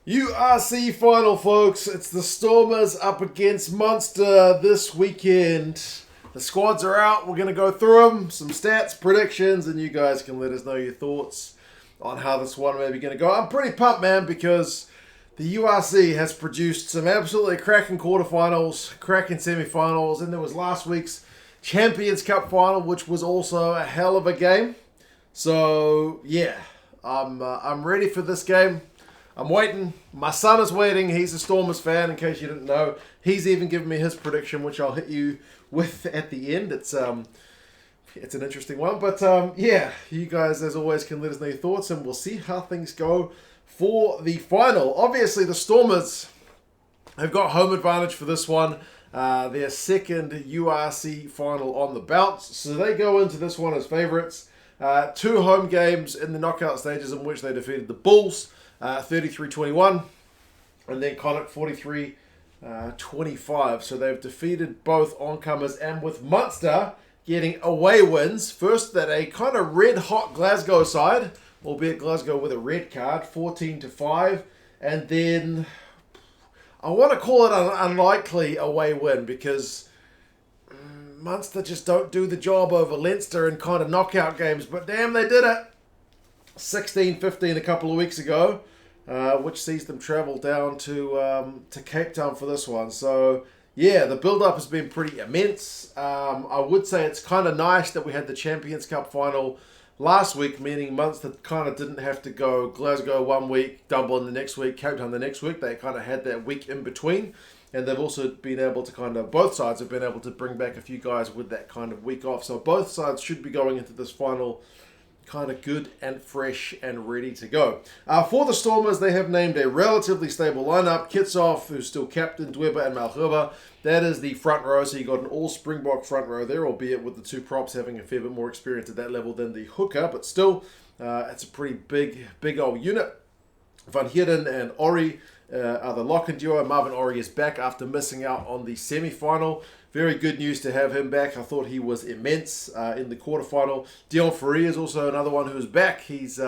URC final, folks. It's the Stormers up against Munster this weekend. The squads are out. We're going to go through them, some stats, predictions, and you guys can let us know your thoughts on how this one may be going to go. I'm pretty pumped, man, because the URC has produced some absolutely cracking quarterfinals, cracking semi-finals, and there was last week's Champions Cup final, which was also a hell of a game. So, yeah, I'm ready for this game. I'm waiting. My son is waiting. He's a Stormers fan, in case you didn't know. He's even given me his prediction, which I'll hit you with at the end. It's an interesting one. But, yeah, you guys, as always, can let us know your thoughts, and we'll see how things go for the final. Obviously, the Stormers have got home advantage for this one. Their second URC final on the bounce. So they go into this one as favourites. 2 home games in the knockout stages in which they defeated the Bulls. 33-21, and then Connacht 43-25. So they've defeated both oncomers, and with Munster getting away wins, first that a kind of red-hot Glasgow side, albeit Glasgow with a red card, 14-5, and then I want to call it an unlikely away win because Munster just don't do the job over Leinster in kind of knockout games, but damn, they did it. 16-15 a couple of weeks ago, which sees them travel down to Cape Town for this one. So, yeah, the build-up has been pretty immense. I would say it's kind of nice that we had the Champions Cup final last week, meaning Munster kind of didn't have to go Glasgow one week, Dublin the next week, Cape Town the next week. They kind of had that week in between. And they've also been able to both sides have been able to bring back a few guys with that kind of week off. So both sides should be going into this final kind of good and fresh and ready to go. For the Stormers, they have named a relatively stable lineup. Kitshoff, who's still captain, Dweba and Malherbe. That is the front row, so you got an all-Springbok front row there, albeit with the 2 props having a fair bit more experience at that level than the hooker, but still, it's a pretty big old unit. Van Heerden and Orie are the lock and duo. Marvin Orie is back after missing out on the semi-final. Very good news to have him back. I thought he was immense in the quarterfinal. Deon Fourie is also another one who's back. He's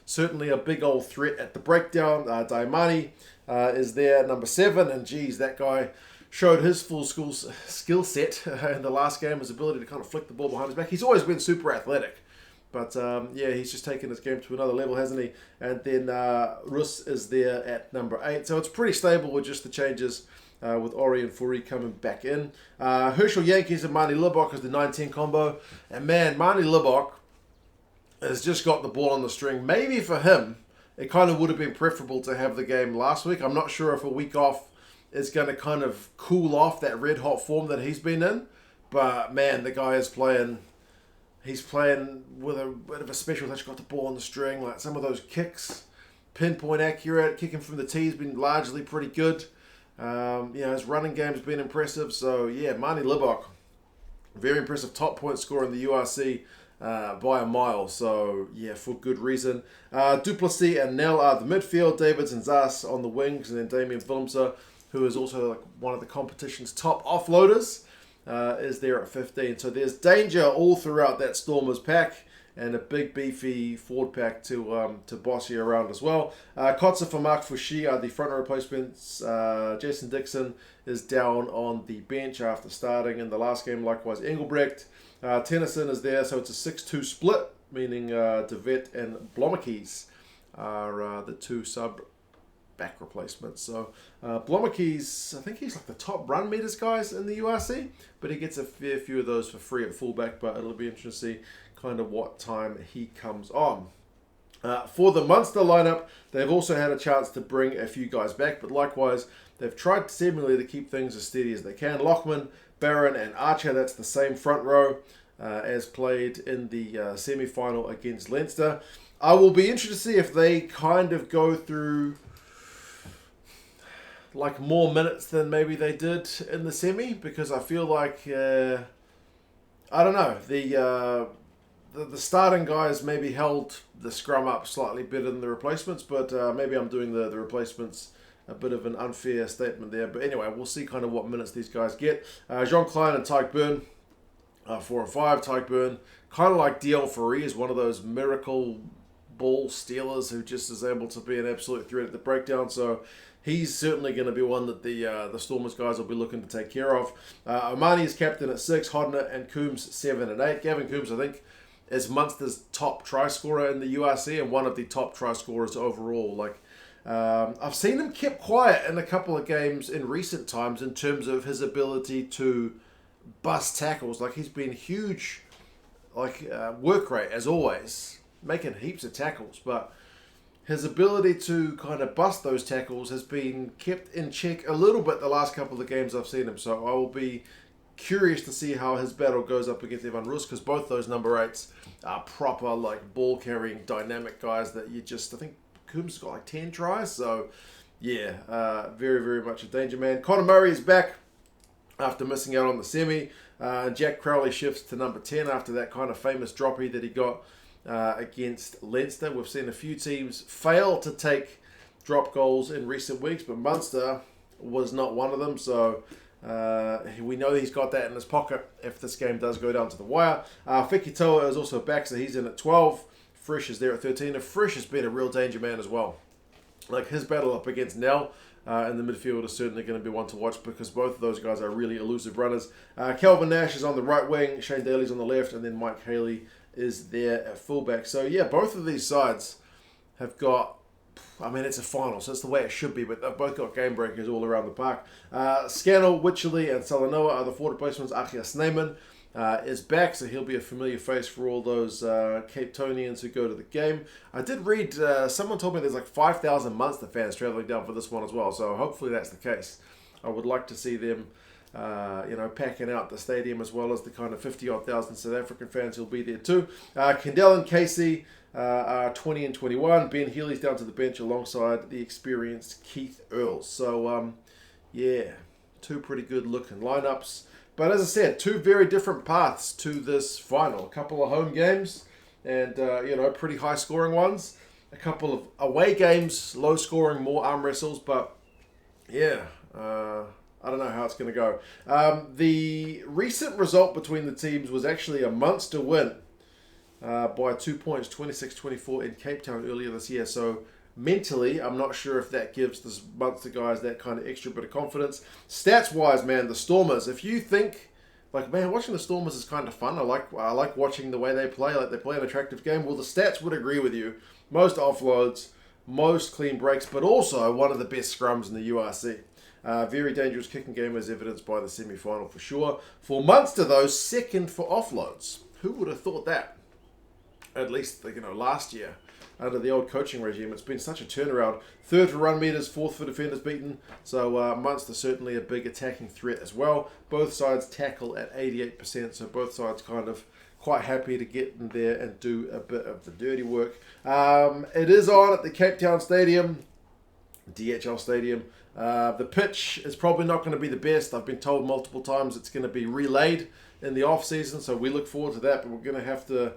certainly a big old threat at the breakdown. Dayimani is there, number 7. And geez, that guy showed his full skill set in the last game. His ability to kind of flick the ball behind his back. He's always been super athletic. But, yeah, he's just taken his game to another level, hasn't he? And then Roos is there at number 8. So it's pretty stable with just the changes with Orie and Fourie coming back in. Herschel, Jantjies and Manie Libbok is the 9-10 combo. And, man, Manie Libbok has just got the ball on the string. Maybe for him, it kind of would have been preferable to have the game last week. I'm not sure if a week off is going to kind of cool off that red-hot form that he's been in. But, man, the guy is playing... He's playing with a bit of a special touch, got the ball on the string, like some of those kicks, pinpoint accurate, kicking from the tee has been largely pretty good. His running game's been impressive. So, yeah, Manie Libbok, very impressive top point scorer in the URC by a mile. So, yeah, for good reason. Du Plessis and Nel are the midfield, Davids and Zas on the wings, and then Damian Willemse, who is also like one of the competition's top offloaders. Is there at 15. So there's danger all throughout that Stormers pack and a big beefy forward pack to boss you around as well. Kotze, Vermaak, Fouche are the front row replacements. Jason Dixon is down on the bench after starting in the last game. Likewise, Engelbrecht. Tennyson is there, so it's a 6-2 split, meaning De Vet and Blommetjies are the 2 back replacements. So Blommetjies, I think he's like the top run meters guys in the URC, but he gets a fair few of those for free at fullback, but it'll be interesting to see kind of what time he comes on. For the Munster lineup, they've also had a chance to bring a few guys back, but likewise, they've tried seemingly to keep things as steady as they can. Lockman, Barron and Archer, that's the same front row as played in the semi-final against Leinster. I will be interested to see if they kind of go through like more minutes than maybe they did in the semi, because I feel like I don't know, the starting guys maybe held the scrum up slightly better than the replacements, but maybe I'm doing the replacements a bit of an unfair statement there. But anyway, we'll see kind of what minutes these guys get. Jean Klein and Tyke Byrne, 4 and 5. Tyke Byrne, kind of like Deon Fourie, is one of those miracle ball stealers who just is able to be an absolute threat at the breakdown. So he's certainly going to be one that the Stormers guys will be looking to take care of. Manie is captain at 6, Hodner and Coombs 7 and 8. Gavin Coombs, I think, is Munster's top try scorer in the URC and one of the top try scorers overall. Like, I've seen him kept quiet in a couple of games in recent times in terms of his ability to bust tackles. Like, he's been huge, like, work rate as always, making heaps of tackles, but his ability to kind of bust those tackles has been kept in check a little bit the last couple of games I've seen him. So I will be curious to see how his battle goes up against Evan Roos, because both those number 8s are proper, like, ball carrying dynamic guys that you just, I think Coombs got like 10 tries. So yeah, very, very much a danger man. Connor Murray is back after missing out on the semi. Jack Crowley shifts to number 10 after that kind of famous droppy that he got against Leinster. We've seen a few teams fail to take drop goals in recent weeks, but Munster was not one of them. So we know he's got that in his pocket if this game does go down to the wire. Fekitoa is also back, so he's in at 12. Frisch is there at 13. And Frisch has been a real danger man as well. Like, his battle up against Nell in the midfield is certainly going to be one to watch, because both of those guys are really elusive runners. Calvin Nash is on the right wing, Shane Daly's on the left, and then Mike Haley is there at fullback. So yeah, both of these sides have got, I mean, it's a final, so it's the way it should be, but they've both got game breakers all around the park. Scannell, Wycherley, and Salanoa are the forward replacements. Achia Snyman is back, so he'll be a familiar face for all those Cape Townians who go to the game. I did read, someone told me there's like 5,000 Munster fans travelling down for this one as well, so hopefully that's the case. I would like to see them packing out the stadium, as well as the kind of 50-odd thousand South African fans who'll be there too. Kendall and Casey are 20 and 21. Ben Healy's down to the bench alongside the experienced Keith Earls. So, yeah, two pretty good looking lineups. But as I said, two very different paths to this final. A couple of home games and, pretty high scoring ones. A couple of away games, low scoring, more arm wrestles. But, yeah, I don't know how it's going to go. The recent result between the teams was actually a Munster win by 2 points, 26-24 in Cape Town earlier this year. So mentally, I'm not sure if that gives the Munster guys that kind of extra bit of confidence. Stats-wise, man, the Stormers, if you think, like, man, watching the Stormers is kind of fun. I like watching the way they play. Like, they play an attractive game. Well, the stats would agree with you. Most offloads, most clean breaks, but also one of the best scrums in the URC. Very dangerous kicking game, as evidenced by the semi-final for sure. For Munster, though, second for offloads. Who would have thought that? At least, last year, under the old coaching regime, it's been such a turnaround. Third for run meters, fourth for defenders beaten. So Munster certainly a big attacking threat as well. Both sides tackle at 88%, so both sides kind of quite happy to get in there and do a bit of the dirty work. It is on at the Cape Town Stadium, DHL Stadium. The pitch is probably not going to be the best. I've been told multiple times it's going to be relayed in the off-season, so we look forward to that, but we're going to have to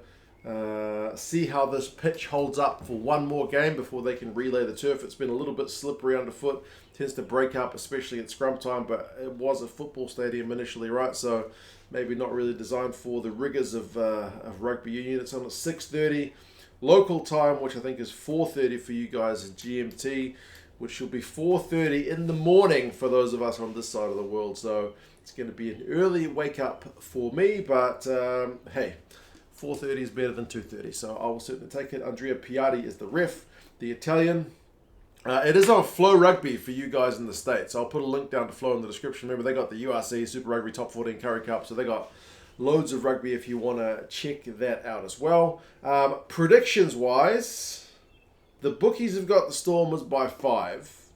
see how this pitch holds up for one more game before they can relay the turf. It's been a little bit slippery underfoot, tends to break up, especially at scrum time, but it was a football stadium initially, right? So maybe not really designed for the rigours of rugby union. It's on at 6:30 local time, which I think is 4:30 for you guys at GMT, which will be 4:30 in the morning for those of us on this side of the world. So it's going to be an early wake up for me, but hey, 4:30 is better than 2:30, so I will certainly take it. Andrea Piatti is the ref, the Italian. It is on Flow Rugby for you guys in the States. I'll put a link down to Flow in the description. Remember, they got the URC, Super Rugby, Top 14 Curry Cup, so they got loads of rugby if you want to check that out as well. Predictions-wise, the bookies have got the Stormers by 5.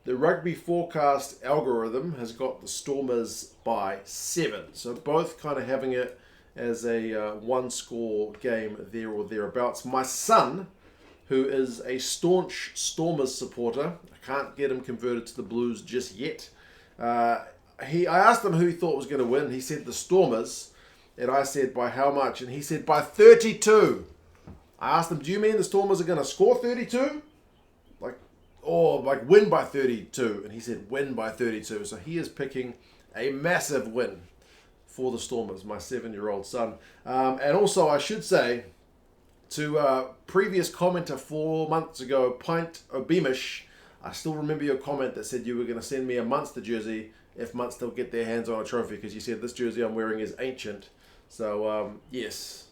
The Rugby Forecast algorithm has got the Stormers by 7. So both kind of having it as a one-score game there or thereabouts. My son, who is a staunch Stormers supporter, I can't get him converted to the Blues just yet. I asked him who he thought was going to win. He said the Stormers, and I said by how much, and he said by 32. I asked him, do you mean the Stormers are going to score 32? Like win by 32. And he said win by 32. So he is picking a massive win for the Stormers, my 7-year-old son. And also, I should say, To previous commenter 4 months ago, Pint Obemish, I still remember your comment that said you were going to send me a Munster jersey if Munster get their hands on a trophy, because you said this jersey I'm wearing is ancient. So, yes,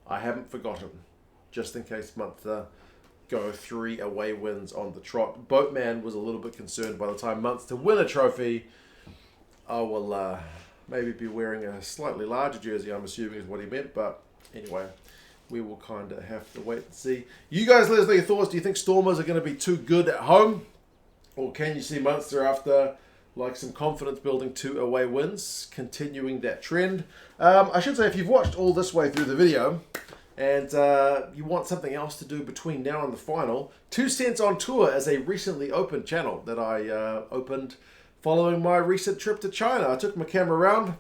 I haven't forgotten, just in case Munster go 3 away wins on the trot. Boatman was a little bit concerned by the time Munster win a trophy, I will maybe be wearing a slightly larger jersey, I'm assuming is what he meant, but anyway. We will kind of have to wait and see. You guys let us know your thoughts. Do you think Stormers are going to be too good at home? Or can you see Munster, after like some confidence building 2 away wins, continuing that trend? I should say, if you've watched all this way through the video and you want something else to do between now and the final, 2 Cents on Tour is a recently opened channel that I opened following my recent trip to China. I took my camera around,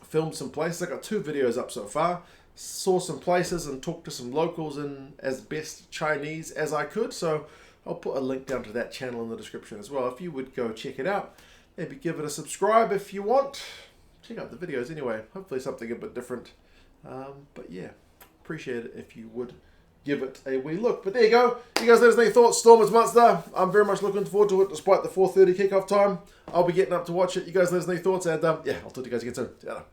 filmed some places. I got 2 videos up so far. Saw some places and talked to some locals in as best Chinese as I could. So I'll put a link down to that channel in the description as well. If you would go check it out, maybe give it a subscribe if you want. Check out the videos anyway. Hopefully something a bit different. But yeah, appreciate it if you would give it a wee look. But there you go. You guys let us know your thoughts. Stormers Munster. I'm very much looking forward to it despite the 4:30 kickoff time. I'll be getting up to watch it. You guys let us know your thoughts. And yeah, I'll talk to you guys again soon. See you later.